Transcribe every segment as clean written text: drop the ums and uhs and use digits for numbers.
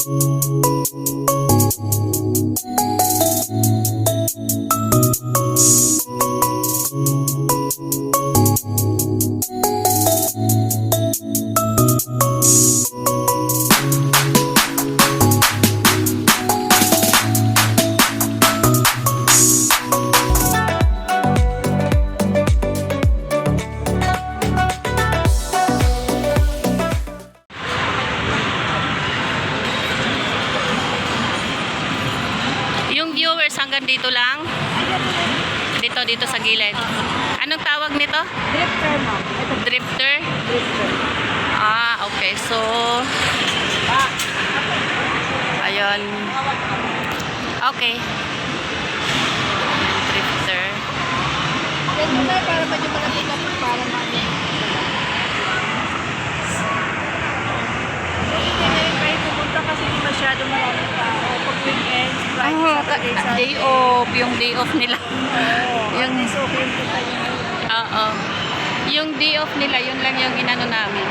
Yung viewers hanggang dito lang? Dito sa gilid. Anong tawag nito? Drifter, ma'am. Drifter? Drifter. Ah, okay. So, ayun. Okay. Drifter. Yan mo tayo para medyo malapit na para namin. Hindi na yung kayo pumunta kasi hindi masyado maraming tao. Pag weekend, Friday, Saturday, Sunday. Day off. Yung day off nila. Yung is okay yung punta nyo ngayon. Oo. Yung day off nila, yun lang yung inano namin.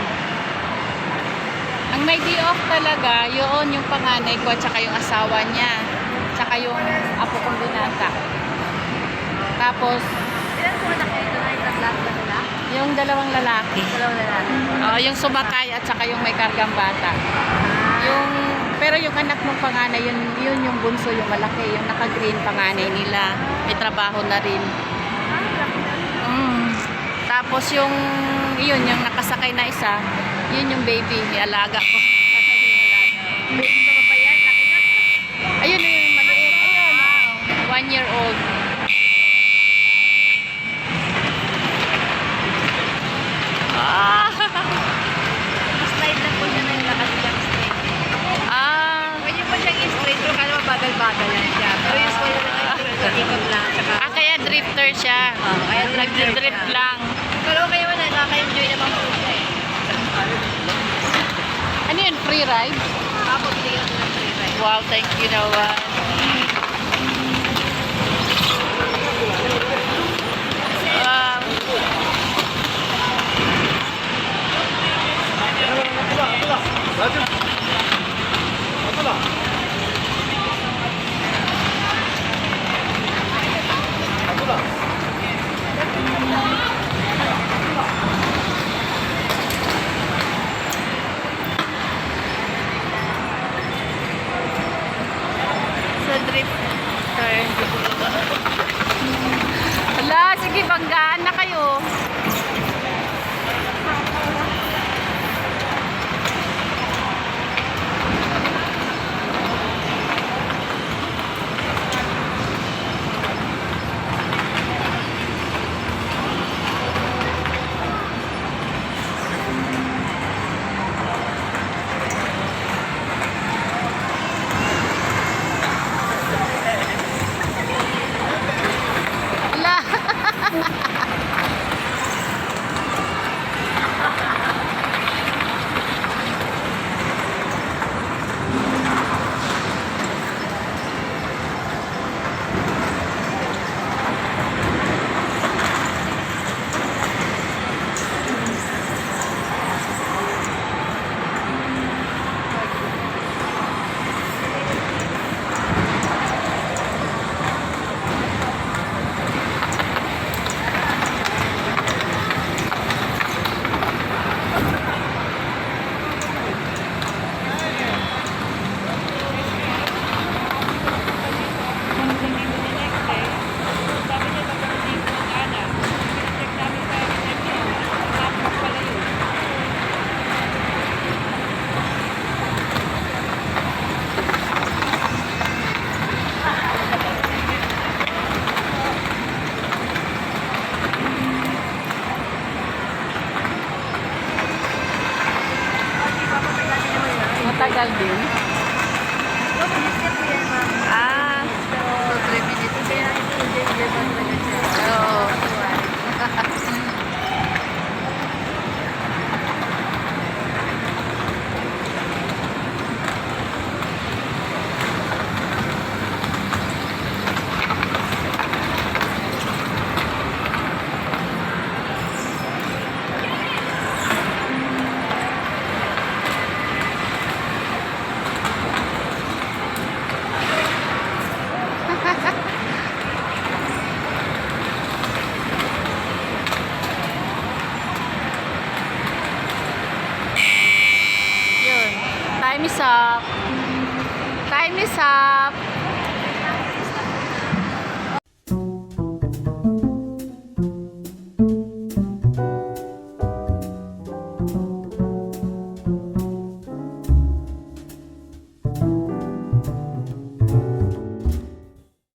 Ang may day off talaga, yun yung panganay ko at saka yung asawa niya. Tsaka yung apo kong binata. Tapos, Ilan po anak kayo na yung tatlat ba sila? yung dalawang lalaki. Dalawa na lang. Yung sumakay at saka yung may kargang bata. Pero yung anak mong panganay, yun yung bunso, yung malaki, yung naka-green panganay nila. May trabaho na rin. Tapos yung nakasakay na isa, yun yung baby, alaga ko. Baby pa ba yan? Laki na. Ayun yung maliit. Ayun. 1 year old. Slide lang po siya na yung lakas niyang straight. Pwede po siyang i-straight pero kaya mabagal-bagal lang siya. Pero yung slide lang yung ikot lang. Tsaka, Kaya drifter siya. kaya Nag-drift lang. Pero kayo na, nakaka-enjoy naman po siya eh. Ano yun? Free ride? Apo, binigyan ko ng free ride. Wow, thank you naman. Sa drifter. Hala, sige, banggaan na kayo. Hala. Matagal din. Ah. So, 3 minutes. Kaya enjoy naman talaga siya. Oo. Time is up. Time is up.